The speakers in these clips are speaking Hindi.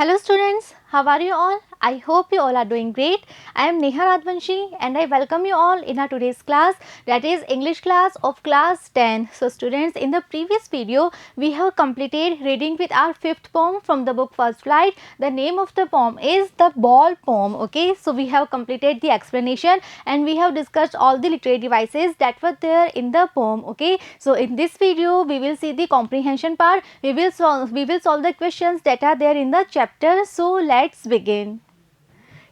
Hello students, how are you all? I hope you all are doing great. I am Neha Radvanshi and I welcome you all in our today's class, that is English class of class 10. So students, in the previous video we have completed reading with our fifth poem from the book First Flight. The name of the poem is The Ball Poem. Okay, so we have completed the explanation and we have discussed all the literary devices that were there in the poem. Okay, so in this video we will see the comprehension part. We will solve the questions that are there in the chapter. So let's begin.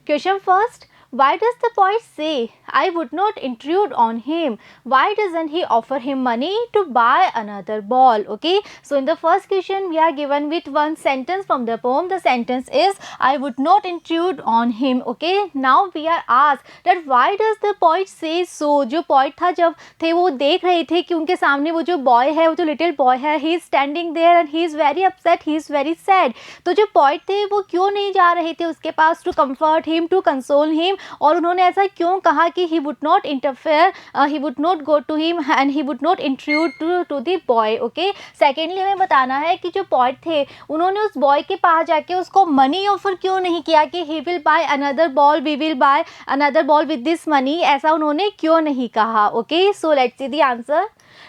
Question first. Why does the poet say, I would not intrude on him? Why doesn't he offer him money to buy another ball? Okay, so in the first question we are given with one sentence from the poem. The sentence is, I would not intrude on him. Okay, now we are asked that why does the poet say so? जो poet था जब थे वो देख रहे थे कि उनके सामने वो जो boy है, वो जो little boy है, he is standing there and he is very upset, he is very sad. तो जो poet थे वो क्यों नहीं जा रहे थे उसके पास to comfort him, to console him, और उन्होंने ऐसा क्यों कहा कि he would not interfere, he would not go to him and he would not intrude to the boy. Okay, secondly हमें बताना है कि जो poet थे उन्होंने उस boy के पास जाके उसको money offer क्यों नहीं किया कि he will buy another ball, we will buy another ball with this money, ऐसा उन्होंने क्यों नहीं कहा. Okay, so let's see the answer.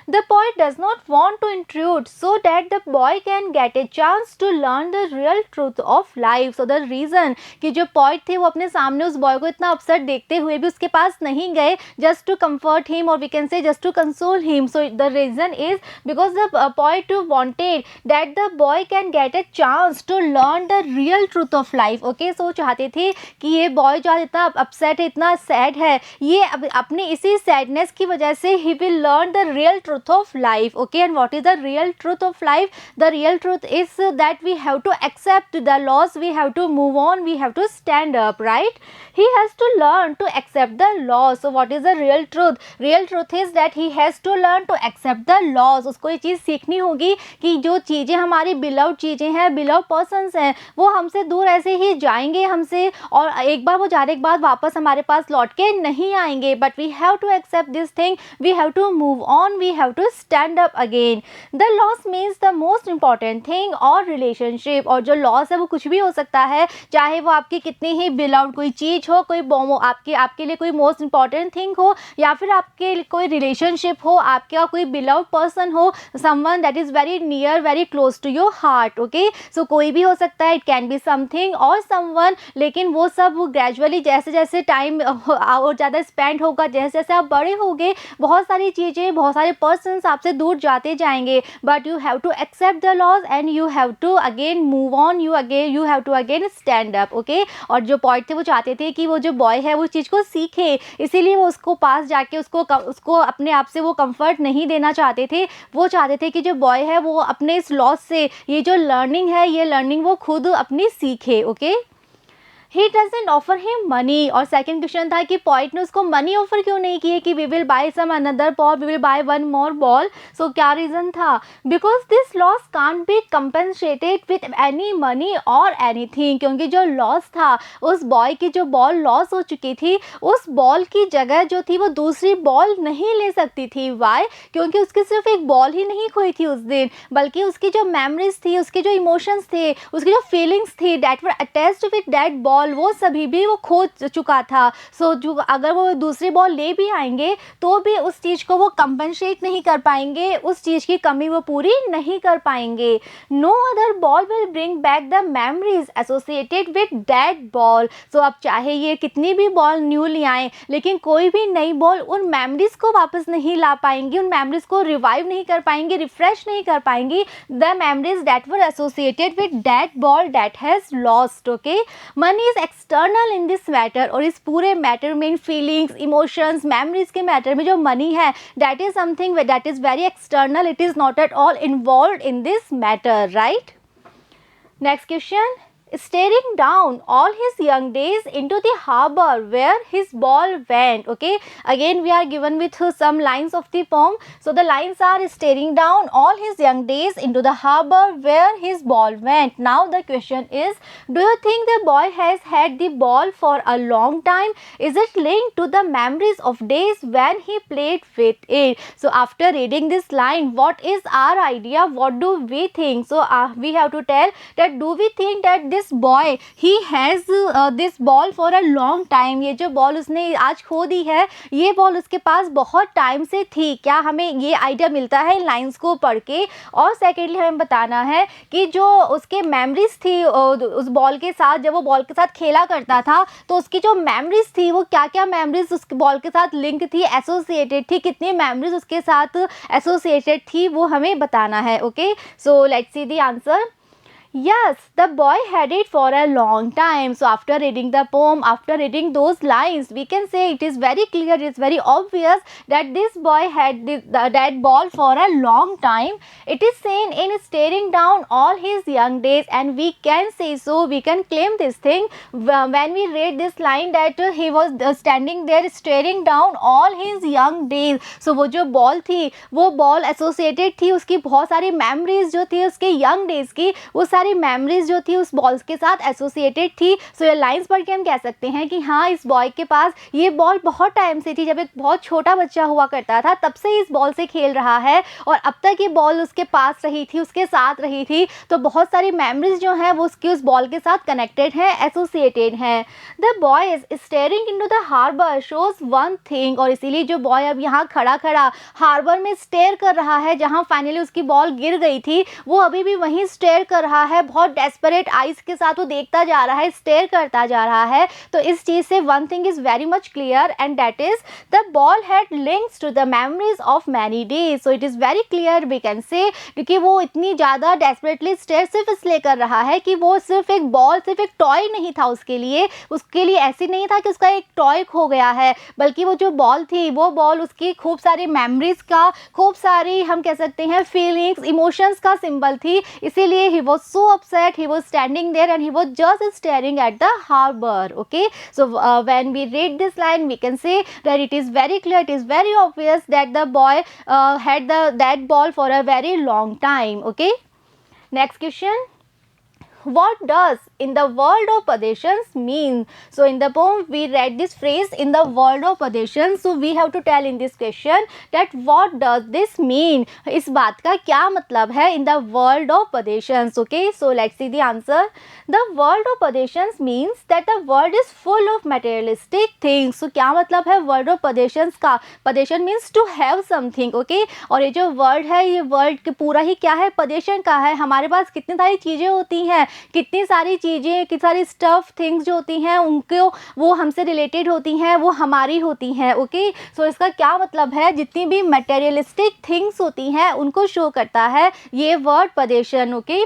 The poet does not want to intrude so that the boy can get a chance to learn the real truth of life. So the reason कि जो poet थे वो अपने सामने उस boy को इतना upset देखते हुए भी उसके पास नहीं गए just to comfort him, or we can say just to console him. So the reason is because the poet wanted that the boy can get a chance to learn the real truth of life. Okay, so चाहते थे कि ये boy जो इतना upset है, इतना sad है, ये अपने इसी sadness की वजह से he will learn the real truth of life. Okay, and what is the real truth of life? The real truth is that we have to accept the loss, we have to move on, we have to stand up, right? He has to learn to accept the loss. So what is the real truth? Real truth is that he has to learn to accept the loss. उसको ये चीज़ सीखनी होगी कि जो चीज़ें हमारी beloved चीज़ें हैं, beloved persons हैं, वो हमसे दूर ऐसे ही जाएंगे हमसे, और एक बार वो जाने के बाद वापस हमारे पास लौट के नहीं आएंगे. But we have to accept this thing, we have to move on, we have to stand up again. The loss means the most important thing or relationship. और जो loss है वो कुछ भी हो सकता है, चाहे वो आपकी कितनी ही beloved कोई चीज़ हो, कोई आपके लिए कोई most important thing हो, या फिर आपके कोई relationship हो, आपका कोई beloved person हो, someone that is very near, very close to your heart. Okay, so कोई भी हो सकता है, it can be something or someone, लेकिन वो सब gradually जैसे जैसे time और ज़्यादा spend होगा, जैसे जैसे आप बड़े होगे, बहुत सारी चीज़ें, बहुत सारे persons आपसे दूर जाते जाएंगे. But you have to accept the loss and you have to again move on, you have to again stand up. Okay, और जो poet थे वो चाहते थे कि वो जो boy है वो चीज़ को सीखे, इसीलिए वो उसको पास जाके उसको अपने आप से वो comfort नहीं देना चाहते थे. वो चाहते थे कि जो boy है वो अपने इस loss से ये जो learning है, ये learning वो खुद अपनी सीखे. Okay, he doesn't offer him money. और सेकंड क्वेश्चन था कि पॉइंट ने उसको मनी ऑफर क्यों नहीं किए कि we will buy some another ball, we will buy one more ball. So क्या रीज़न था? Because this loss can't be compensated with any money or anything. क्योंकि जो लॉस था, उस बॉय की जो बॉल लॉस हो चुकी थी, उस बॉल की जगह जो थी वो दूसरी बॉल नहीं ले सकती थी. वाई? क्योंकि उसकी सिर्फ एक बॉल ही नहीं खोई थी उस दिन, बल्कि उसकी जो मेमोरीज थी, उसके जो इमोशंस थे, उसकी जो फीलिंग्स थी, that were attached with that ball, वो सभी भी वो खो चुका था. सो जो अगर वो दूसरी बॉल ले भी आएंगे तो भी उस चीज़ को वो कंपनसेट नहीं कर पाएंगे, उस चीज़ की कमी वो पूरी नहीं कर पाएंगे. No other ball will bring back the memories associated with that ball. So अब चाहे ये कितनी भी बॉल न्यू ले आए, लेकिन कोई भी नई बॉल उन मेमोरीज को वापस नहीं ला पाएंगी, उन मेमोरीज को रिवाइव नहीं कर पाएंगी, रिफ्रेश नहीं कर पाएंगी. The memories that were associated with that ball that has lost. Okay, money is external in this matter. और इस पूरे मैटर में फीलिंग्स, इमोशंस, मेमोरीज के मैटर में जो मनी है, that is something that is very external, it is not at all involve in this matter. Right, next question. Staring down all his young days into the harbor where his ball went. Okay, again we are given with some lines of the poem. So the lines are staring down all his young days into the harbor where his ball went. Now the question is, do you think the boy has had the ball for a long time? Is it linked to the memories of days when he played with it? So after reading this line, what is our idea? What do we think? So we have to tell that, do we think that this this boy he has this ball for a long time, ये जो बॉल उसने आज खो दी है, ये बॉल उसके पास बहुत टाइम से थी। क्या हमें ये आइडिया मिलता है इन लाइंस को पढ़ के। और सेकेंडली हमें बताना है कि जो उसके मेमोरीज थी उस बॉल के साथ, जब वो बॉल के साथ खेला करता था तो उसकी जो मेमोरीज थी वो क्या क्या मेमोरीज उस बॉल के साथ लिंक थी, एसोसिएटेड थी, कितनी मेमोरीज उसके साथ एसोसिएटेड थी, वो हमें बताना है। Okay, so let's see the answer. Yes, the boy had it for a long time. So after reading the poem, after reading those lines, we can say it is very clear, it is very obvious that this boy had that ball for a long time. It is seen in staring down all his young days, and we can say so, we can claim this thing when we read this line that he was standing there staring down all his young days. So वो जो ball थी, वो ball associated थी, उसकी बहुत सारी memories जो थी उसके young days की, वो सारी मेमोरीज जो थी उस बॉल के साथ एसोसिएटेड थी। सो ये लाइंस पढ़ के हम कह सकते हैं कि हाँ, इस बॉय के पास ये बॉल बहुत टाइम से थी, जब एक बहुत छोटा बच्चा हुआ करता था तब से इस बॉल से खेल रहा है और अब तक ये बॉल उसके पास रही थी, उसके साथ रही थी। तो बहुत सारी मेमोरीज जो हैं वो उसकी उस बॉल के साथ कनेक्टेड हैं, एसोसिएटेड हैं। The boy is staring into the harbour shows one thing, और इसीलिए जो बॉय अब यहाँ खड़ा खड़ा हार्बर में स्टेयर कर रहा है, जहाँ फाइनली उसकी बॉल गिर गई थी, वो अभी भी वहीं स्टेयर कर रहा है, बहुत डेस्परेट आइज के साथ वो देखता जा रहा है, स्टेयर करता जा रहा है। तो इस चीज़ से one thing is very much clear and that is the ball had links to the memories of many days. So it is very clear we can say, क्योंकि वो इतनी ज़्यादा डेस्परेटली स्टेयर सिर्फ इसलिए कर रहा है कि वो सिर्फ एक बॉल, सिर्फ एक टॉय नहीं था उसके लिए ऐसी नहीं था कि उसका एक टॉय खो गया है, बल्कि वो जो बॉल थी वो बॉल उसकी खूब सारी मेमोरीज का, खूब सारी हम कह सकते हैं फीलिंग्स, इमोशंस का सिंबल थी। इसीलिए he was so upset, he was standing there and he was just staring at the harbor. Okay, so when we read this line we can say that it is very clear, it is very obvious that the boy had that ball for a very long time. Okay, next question. What does in the world of possessions mean? So in the poem we read this phrase in the world of possessions, so we have to tell in this question that what does this mean, इस बात का क्या मतलब है in the world of possessions. Okay, so let's see the answer. The world of possessions means that the world is full of materialistic things. So क्या मतलब है world of possessions का? Possession means to have something. Okay, और ये जो word है, ये word पूरा ही क्या है, possession का है। हमारे पास कितनी सारी चीज़ें होती हैं, कितनी सारी चीज़ें, कितनी सारी स्टफ थिंग्स जो होती हैं उनको, वो हमसे रिलेटेड होती हैं, वो हमारी होती हैं। ओके, सो इसका क्या मतलब है, जितनी भी मटेरियलिस्टिक थिंग्स होती हैं उनको शो करता है ये word possession. Okay,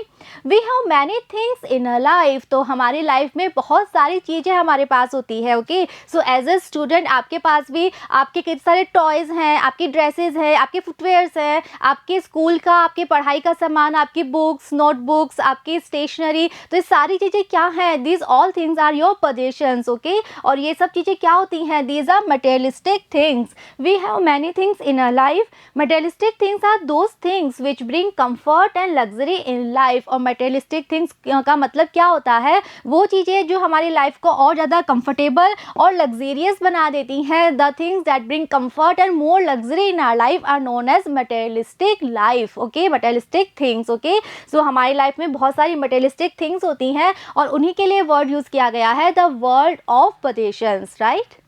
we have many things in a life, तो हमारी लाइफ में बहुत सारी चीज़ें हमारे पास होती है। Okay, so as a student आपके पास भी आपके कितने सारे टॉयज़ हैं, आपकी ड्रेसेस हैं, आपके फुटवेयर्स हैं, आपके स्कूल का, आपकी पढ़ाई का सामान, आपकी बुक्स, नोटबुक्स, आपकी स्टेशनरी, तो ये सारी चीज़ें क्या हैं, these all things are your possessions. Okay, और ये सब चीज़ें क्या होती हैं, these are materialistic things. We have many things in a life. Materialistic things are those things which bring comfort and luxury in life. और मटेरियलिस्टिक थिंग्स का मतलब क्या होता है, वो चीज़ें जो हमारी लाइफ को और ज़्यादा कंफर्टेबल और लग्जेरियस बना देती हैं। The things that bring comfort and more luxury in our life are known as materialistic life. Okay, materialistic things. Okay, so हमारी लाइफ में बहुत सारी मटेरियलिस्टिक थिंग्स होती हैं और उन्हीं के लिए वर्ड यूज़ किया गया है, the word of possessions. Right,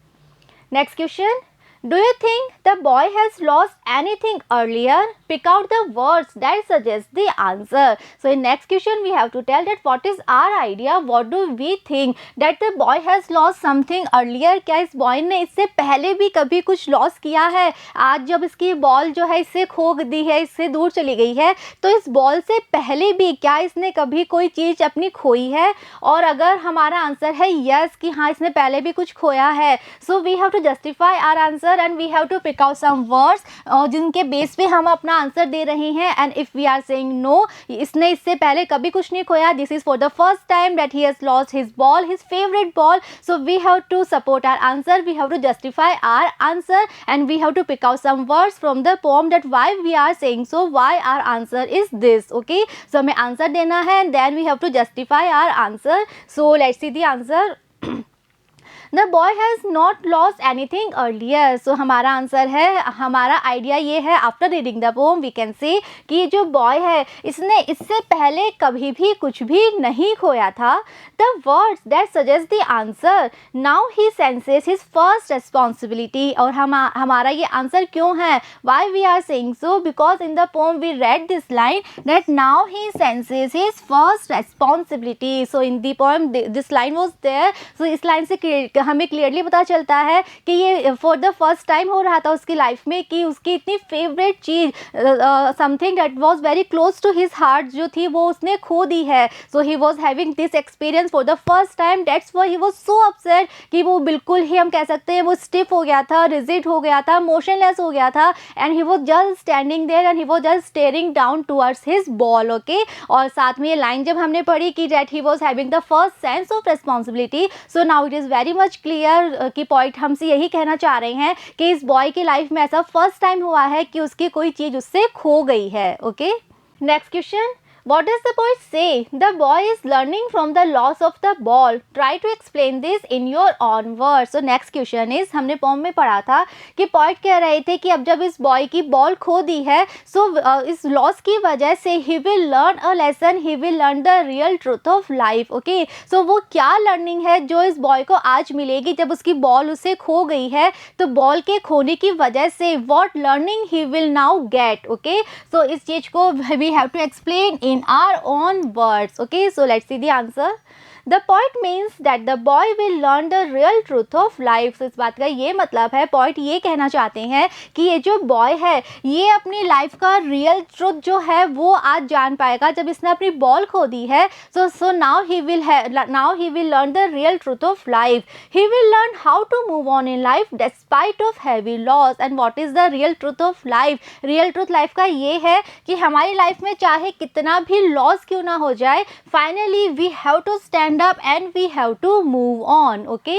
next question. Do you think the boy has lost anything earlier? Pick out the words that suggest the answer. So in next question we have to tell that what is our idea, what do we think that the boy has lost something earlier. क्या इस boy ने इससे पहले भी कभी कुछ लॉस किया है? आज जब इसकी बॉल जो है इससे खो दी है, इससे दूर चली गई है, तो इस बॉल से पहले भी क्या इसने कभी कोई चीज़ अपनी खोई है? और अगर हमारा आंसर है यस कि हाँ इसने पहले भी कुछ खोया है, so we have to justify our answer and we have to pick out some words जिनके बेस पे हम अपना आंसर दे रहे हैं। And if we are saying no, इसने इससे पहले कभी कुछ नहीं खोया, this is for the first time that he has lost his ball, his favourite ball, so we have to support our answer, we have to justify our answer and we have to pick out some words from the poem that why we are saying so, why our answer is this. Okay, so हमें आंसर देना है and then we have to justify our answer. So let's see the answer. The boy has not lost anything earlier. So हमारा आंसर है, हमारा आइडिया ये है, after reading the poem we can say कि जो बॉय है इसने इससे पहले कभी भी कुछ भी नहीं खोया था। The words that suggest the answer, now he senses his first responsibility. और हमारा ये आंसर क्यों है, why we are saying so, because in the poem we read this line that now he senses his first responsibility. So in the poem this line was there. So इस लाइन से हमें क्लियरली पता चलता है कि ये फॉर द फर्स्ट टाइम हो रहा था उसकी लाइफ में कि उसकी इतनी फेवरेट चीज़, something that was very close to his heart जो थी वो उसने खो दी है। So he was having this experience for the first time, that's why he was so upset कि वो बिल्कुल ही, हम कह सकते हैं, वो स्टिफ हो गया था, रिजिड हो गया था, मोशनलेस हो गया था, and he was just standing there and he was just staring down towards his ball. Okay, और साथ में ये लाइन जब हमने पढ़ी कि that he was having the first sense of responsibility, so now it is very much clear कि पॉइंट हमसे यही कहना चाह रहे हैं कि इस बॉय की लाइफ में ऐसा फर्स्ट टाइम हुआ है कि उसकी कोई चीज़ उससे खो गई है। Okay, next question, what does the poet say? The boy is learning from the loss of the ball. Try to explain this in your own words. So next question is, हमने पोम में पढ़ा था कि poet कह रहे थे कि अब जब इस बॉय की बॉल खो दी है, so इस लॉस की वजह से he will learn a lesson, he will learn the real truth of life. Okay, so वो क्या लर्निंग है जो इस बॉय को आज मिलेगी जब उसकी बॉल उसे खो गई है, तो बॉल के खोने की वजह से what learning he will now get. Okay, so इस चीज़ को we have to explain in our own words. Okay, so let's see the answer. The poet means that the boy will learn the real truth of life. So इस बात का ये मतलब है, poet ये कहना चाहते हैं कि ये जो boy है ये अपनी लाइफ का रियल ट्रुथ जो है वो आज जान पाएगा जब इसने अपनी बॉल खो दी है। So now he will learn the real truth of life. He will learn how to move on in life despite of heavy loss. And what is the real truth of life? Real truth life का ये है कि हमारी लाइफ में चाहे कितना भी लॉस क्यों ना हो जाए, finally we have to stand up and we have to move on. Okay,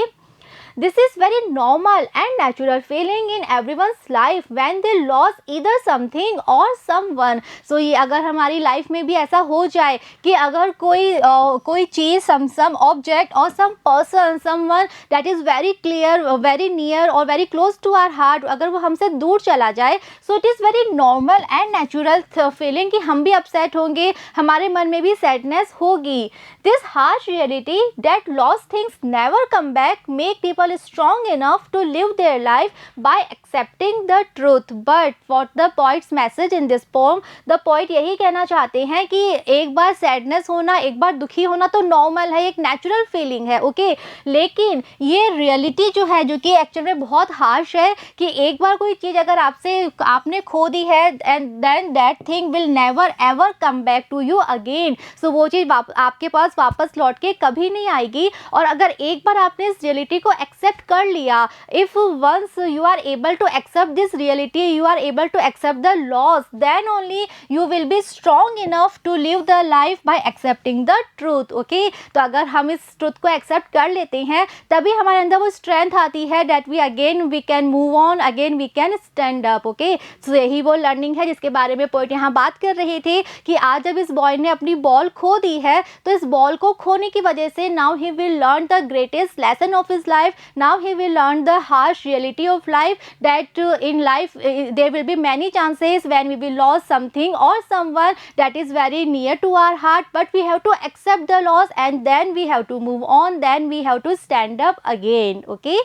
this is very normal and natural feeling in everyone's life when they lost either something or someone. So ये अगर हमारी लाइफ में भी ऐसा हो जाए कि अगर कोई चीज़, some object or some person, someone that is very clear, very near or very close to our heart, अगर वो हमसे दूर चला जाए, so it is very normal and natural feeling कि हम भी upset होंगे, हमारे मन में भी sadness होगी. This harsh reality that lost things never come back make people strong enough to live their life by accepting the truth. But what the poet's message in this poem, the poet यही कहना चाहते हैं कि एक बार सैडनेस होना, एक बार दुखी होना तो नॉर्मल है, एक नेचुरल फीलिंग है। ओके, लेकिन ये रियलिटी जो है, जो कि एक्चुअल में बहुत हार्श है, कि एक बार कोई चीज़ अगर आपने खो दी है and then that thing will never ever come back to you again. So वो चीज़ आपके पास वापस लौट के कभी नहीं आएगी। और अगर एक बार आपने इस रियलिटी को एक्सेप्ट कर लिया, if once you are able to accept this reality, you are able to accept the loss, then only you will be strong enough to live the life by accepting the truth. Okay, तो अगर हम इस ट्रूथ को एक्सेप्ट कर लेते हैं तभी हमारे अंदर वो स्ट्रेंथ आती है that we can move on, again we can stand up. Okay, so यही वो लर्निंग है जिसके बारे में पोएट यहाँ बात कर रहे थे कि आज जब इस बॉय ने अपनी बॉल खो दी है, तो इस बॉल को खोने की वजह से now he will learn the greatest lesson of his life. Now he will learn the harsh reality of life, that in life there will be many chances when we will lose something or someone that is very near to our heart, but we have to accept the loss and then we have to move on, then we have to stand up again. Okay,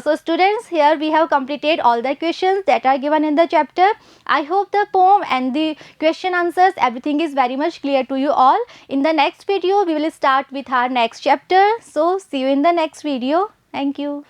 so students, here we have completed all the questions that are given in the chapter. I hope the poem and the question answers, everything is very much clear to you all. In the next video we will start with our next chapter, so see you in the next video. Thank you.